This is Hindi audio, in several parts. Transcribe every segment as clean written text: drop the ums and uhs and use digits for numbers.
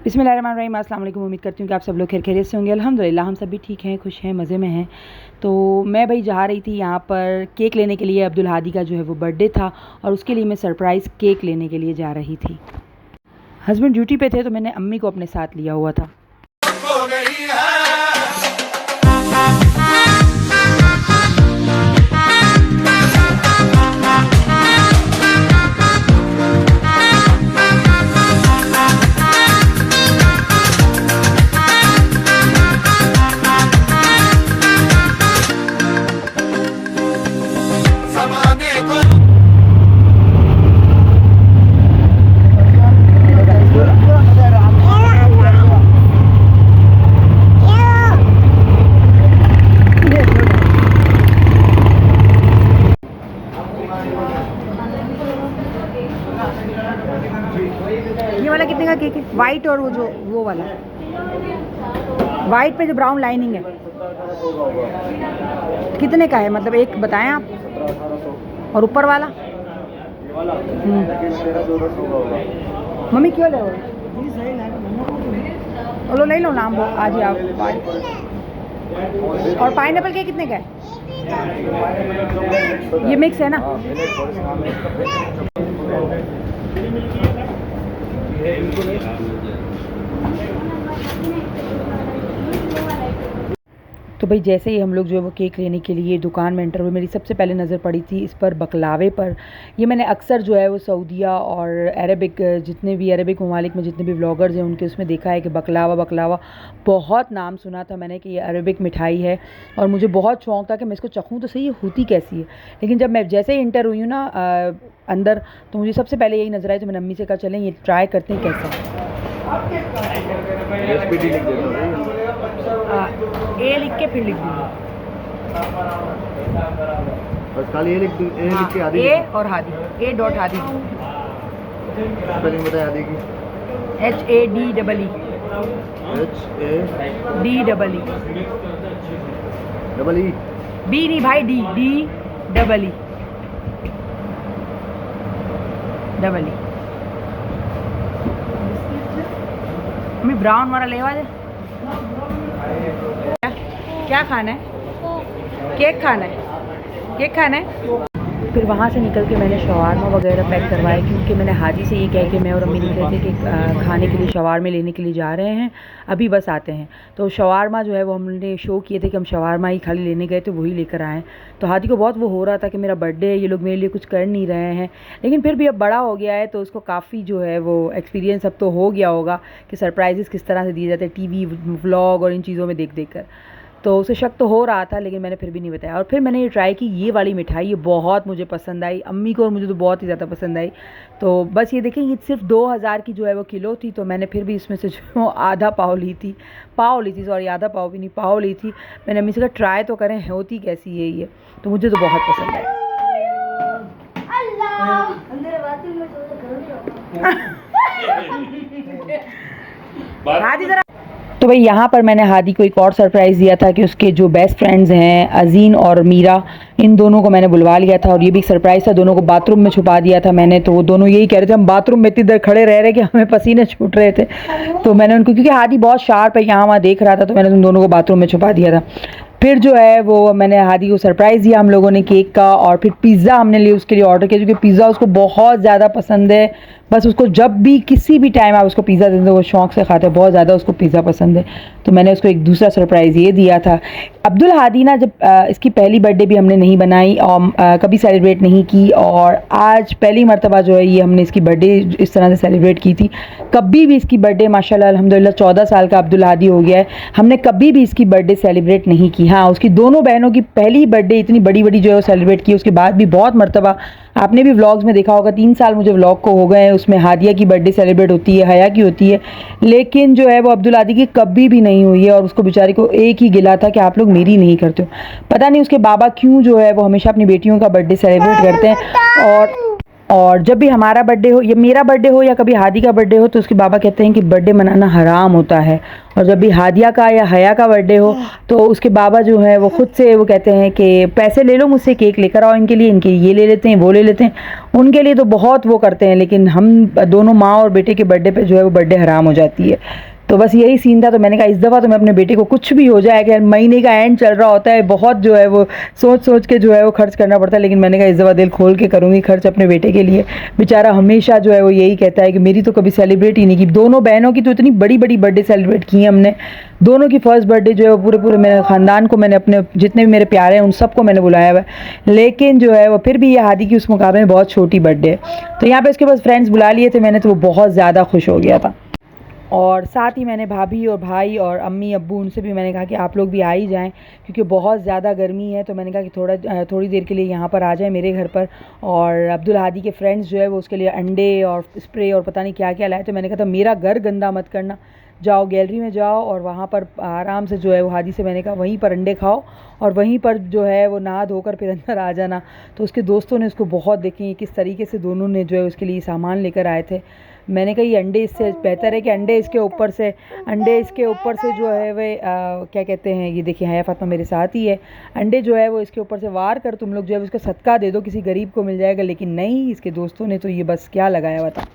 बिस्मिल्लाहिर्रहमानिर्रहीम। अस्सलाम वालेकुम। उम्मीद करती हूँ कि आप सब लोग खैरियत से होंगे। अल्हम्दुलिल्लाह हम सब भी ठीक हैं, खुश हैं, मज़े में हैं। तो मैं भाई जा रही थी यहाँ पर केक लेने के लिए। अब्दुल हादी का जो है वो बर्थडे था और उसके लिए मैं सरप्राइज़ केक लेने के लिए जा रही थी। हस्बैंड ड्यूटी पे थे तो मैंने अम्मी को अपने साथ लिया हुआ था। ये वाला कितने का केक है? वाइट और वो वाला वाइट पे जो ब्राउन लाइनिंग है कितने का है? मतलब एक बताएं आप। और ऊपर वाला मम्मी क्यों ले लो ले लो नाम आज ही आप। और पाइनएप्पल केक कितने का है? ये मिक्स है ना? तो भाई जैसे ही हम लोग जो है वो केक लेने के लिए दुकान में एंटर हुए, मेरी सबसे पहले नज़र पड़ी थी इस पर बकलावे पर। ये मैंने अक्सर जो है वो सऊदीया और अरबिक जितने भी अरबिक ममालिक में जितने भी व्लॉगर्स हैं उनके उसमें देखा है कि बकलावा बहुत नाम सुना था मैंने कि ये अरबिक मिठाई है और मुझे बहुत शौक़ था कि मैं इसको चखूँ तो सही ये होती कैसी है। लेकिन जब मैं जैसे ही इंटर हुई हूँ ना अंदर तो मुझे सबसे पहले यही नज़र आई। तो मैंने अम्मी से कहा चलें ये ट्राई करते हैं कैसा ए लिख के फिर लिख दूँगा बस खाली ए लिख के हादी ए और हादी ए डॉट हादी स्पेलिंग बताए हादी की HADEE बी नहीं भाई D double E mummy brown वाला लेवा दे। क्या खाना है? केक खाना है। फिर वहाँ से निकल के मैंने शवारमा वगैरह पैक करवाए क्योंकि मैंने हादी से ये कह के मैं और अम्मी निकले थे कि खाने के लिए शवारमे लेने के लिए जा रहे हैं, अभी बस आते हैं। तो शवारमा जो है वो हमने शो किए थे कि हम शवारमा ही खाली लेने गए थे, वही लेकर आए। तो हादी को बहुत वो हो रहा था कि मेरा बर्थडे है, ये लोग मेरे लिए कुछ कर नहीं रहे हैं। लेकिन फिर भी अब बड़ा हो गया है तो उसको काफ़ी जो है वो एक्सपीरियंस अब तो हो गया होगा कि सरप्राइज़ किस तरह से दिए जाते हैं टीवी व्लॉग और इन चीज़ों में देख कर। तो उसे शक तो हो रहा था लेकिन मैंने फिर भी नहीं बताया। और फिर मैंने ये ट्राई की ये वाली मिठाई, ये बहुत मुझे पसंद आई, अम्मी को और मुझे तो बहुत ही ज़्यादा पसंद आई। तो बस ये देखें ये सिर्फ 2000 की जो है वो किलो थी। तो मैंने फिर भी इसमें से जो आधा पाव ली थी सॉरी आधा पाव भी नहीं पाव ली थी। मैंने अम्मी से कहा ट्राई तो करें होती कैसी है ये। तो मुझे तो बहुत पसंद आई। हादी जरा। तो भाई यहाँ पर मैंने हादी को एक और सरप्राइज़ दिया था कि उसके जो बेस्ट फ्रेंड्स हैं अजीन और मीरा, इन दोनों को मैंने बुलवा लिया था और ये भी एक सरप्राइज़ था। दोनों को बाथरूम में छुपा दिया था मैंने। तो वो दोनों यही कह रहे थे हम बाथरूम में इतनी देर खड़े रह रहे कि हमें पसीने छूट रहे थे। तो मैंने उनको, क्योंकि हादी बहुत शार्प है यहाँ वहाँ देख रहा था, तो मैंने उन दोनों को बाथरूम में छुपा दिया था। फिर जो है वो मैंने हादी को सरप्राइज़ दिया हम लोगों ने केक का। और फिर पिज़्ज़ा हमने लिए उसके लिए ऑर्डर किया क्योंकि पिज़्ज़ा उसको बहुत ज़्यादा पसंद है। बस उसको जब भी किसी भी टाइम आप उसको पिज़्ज़ा दे दो वो शौक़ से खाता है, बहुत ज़्यादा उसको पिज़्ज़ा पसंद है। तो मैंने उसको एक दूसरा सरप्राइज़ ये दिया था। अब्दुल हादी ना जब इसकी पहली बर्थडे भी हमने नहीं बनाई और कभी सेलिब्रेट नहीं की और आज पहली मर्तबा जो है ये हमने इसकी बर्थडे इस तरह से सेलिब्रेट की थी। कभी भी इसकी बर्थडे माशाल्लाह अल्हम्दुलिल्लाह 14 साल का अब्दुल हादी हो गया है, हमने कभी भी इसकी बर्थडे सेलिब्रेट नहीं की। हाँ उसकी दोनों बहनों की पहली बर्थडे इतनी बड़ी जो है वो सेलिब्रेट की। उसके बाद भी बहुत मर्तबा आपने भी व्लॉग्स में देखा होगा, 3 साल मुझे व्लॉग को हो गए हैं, उसमें हादिया की बर्थडे सेलिब्रेट होती है, हया की होती है, लेकिन जो है वो अब्दुल हादी की कभी भी नहीं हुई है। और उसको बेचारी को एक ही गिला था कि आप लोग मेरी नहीं करते हो। पता नहीं उसके बाबा क्यों जो है वो हमेशा अपनी बेटियों का बर्थडे सेलिब्रेट करते हैं। और और जब भी हमारा बर्थडे हो या मेरा बर्थडे हो या कभी हादी का बर्थडे हो तो उसके बाबा कहते हैं कि बर्थडे मनाना हराम होता है। और जब भी हादिया का या हया का बर्थडे हो तो उसके बाबा जो है वो खुद से वो कहते हैं कि पैसे ले लो मुझसे, केक लेकर आओ इनके लिए, इनके ये ले लेते हैं वो ले लेते हैं। उनके लिए तो बहुत वो करते हैं, लेकिन हम दोनों माँ और बेटे के बर्थडे पे जो है वो बर्थडे हराम हो जाती है। तो बस यही सीन था। तो मैंने कहा इस दफ़ा तो मैं अपने बेटे को कुछ भी हो जाए, कि महीने का एंड चल रहा होता है, बहुत जो है वो सोच सोच के जो है वो खर्च करना पड़ता है, लेकिन मैंने कहा इस दफ़ा दिल खोल के करूँगी खर्च अपने बेटे के लिए। बेचारा हमेशा जो है वो यही कहता है कि मेरी तो कभी सेलिब्रेट ही नहीं की। दोनों बहनों की तो इतनी बड़ी बड़ी बर्थडे सेलिब्रेट की है हमने। दोनों की फर्स्ट बर्थडे जो है वो पूरे मेरे ख़ानदान को, मैंने अपने जितने भी मेरे प्यारे हैं उन सबको मैंने बुलाया हुआ है, लेकिन जो है वो फिर भी ये हादी की उस मुकाबले में बहुत छोटी बर्थडे है। तो यहाँ पे उसके पास फ्रेंड्स बुला लिए थे मैंने, तो वो बहुत ज़्यादा खुश हो गया था। और साथ ही मैंने भाभी और भाई और अम्मी अब्बू उनसे भी मैंने कहा कि आप लोग भी आ ही जाएं, क्योंकि बहुत ज़्यादा गर्मी है। तो मैंने कहा कि थोड़ी देर के लिए यहाँ पर आ जाएं मेरे घर पर। और अब्दुल हादी के फ्रेंड्स जो है वो उसके लिए अंडे और स्प्रे और पता नहीं क्या क्या लाए। तो मैंने कहा था मेरा घर गंदा मत करना, जाओ गैलरी में जाओ और वहाँ पर आराम से जो है वो हादी से मैंने कहा वहीं पर अंडे खाओ और वहीं पर जो है वो नहा धोकर फिर अंदर आ जाना। तो उसके दोस्तों ने उसको बहुत देखी किस तरीके से दोनों ने जो है उसके लिए सामान लेकर आए थे। मैंने कहा ये अंडे इससे बेहतर है कि अंडे इसके ऊपर से जो है वे क्या कहते हैं, ये देखिए हया फातिमा मेरे साथ ही है, अंडे जो है वो इसके ऊपर से वार कर तुम लोग जो है उसका सदका दे दो, किसी गरीब को मिल जाएगा। लेकिन नहीं, इसके दोस्तों ने तो ये बस क्या लगाया हुआ था।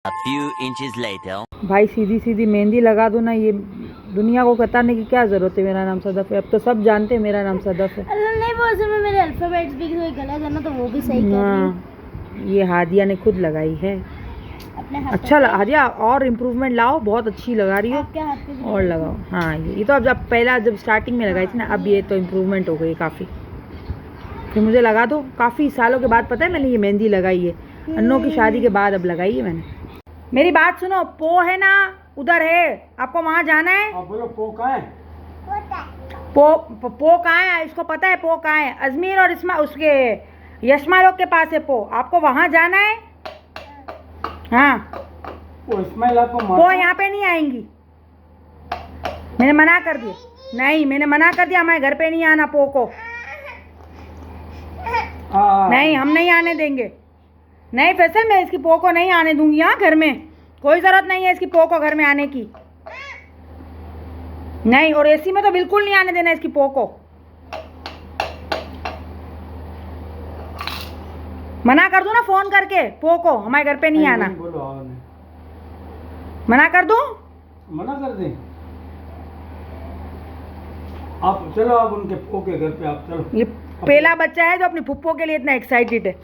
A few inches later. भाई सीधी सीधी मेहंदी लगा दो ना, ये दुनिया को बताने की क्या ज़रूरत है मेरा नाम सदफ है। अब तो सब जानते हैं मेरा नाम सदफ है। नहीं वो असल में मेरे अल्फाबेट्स भी कोई गलत है ना, तो वो भी सही कर रही हूं। हाँ, ये हादिया ने खुद लगाई है। अपने हाथ अच्छा हादिया और इम्प्रूवमेंट लाओ, बहुत अच्छी लगा रही हो, आपके हाथ पे भी और लगाओ। हाँ ये तो अब जब पहला जब स्टार्टिंग में लगाई थी ना, अब ये तो इम्प्रूवमेंट हो गई काफ़ी। फिर मुझे लगा दो, काफ़ी सालों के बाद पता है मैंने ये मेहंदी लगाई है, अन्नों की शादी के बाद अब लगाई है मैंने। मेरी बात सुनो, पो है ना उधर है, आपको वहाँ जाना है। आप बोलो पो कहाँ है? पो कहाँ है, इसको पता है पो कहाँ है। अजमेर और इसमा उसके यशमा लोग के पास है पो, आपको वहाँ जाना है। हाँ वो इस्माइल आपको पो यहाँ पे नहीं आएंगी, मैंने मना कर दिया। नहीं मैंने मना कर दिया, हमारे घर पे नहीं आना पो को। नहीं हम नहीं आने देंगे। नहीं फैसल मैं इसकी पो को नहीं आने दूंगी यहाँ घर में, कोई ज़रूरत नहीं है इसकी पो को घर में आने की। नहीं, और एसी में तो बिल्कुल नहीं आने देना इसकी पो को। मना कर दूं ना फोन करके पो को हमारे घर पे नहीं आना। मना कर दूं? मना कर दें आप? चलो आप उनके पो के घर पे आप चलो। ये पहला बच्चा है जो अपनी फुप्पो के लिए इतना एक्साइटेड है।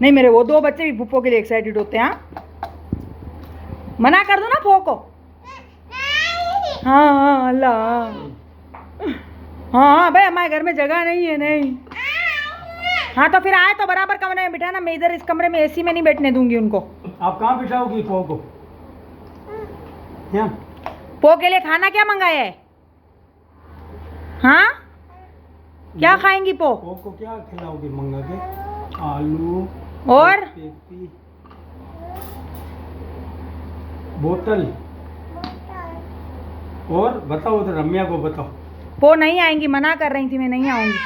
नहीं मेरे वो दो बच्चे भी फुप्पो के लिए एक्साइटेड होते हैं। हाँ मना कर दो ना पो को। हाँ हाँ अल्लाह, हाँ भाई हमारे घर में जगह नहीं है। नहीं हाँ तो फिर आए तो बराबर कमरे में बिठाना, मैं इधर इस कमरे में एसी में नहीं बैठने दूंगी उनको। आप कहाँ बिठाओगी पो को? यहाँ पो के लिए खाना क्या मंगाया है? हाँ क्या खाएंगी पो? पो को क्या खिलाओगी मंगा के? आलू और पेपी, बोतल, और बताओ उधर रम्या को बताओ। पो नहीं आएंगी, मना कर रही थी मैं नहीं आऊंगी।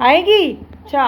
आएगी? अच्छा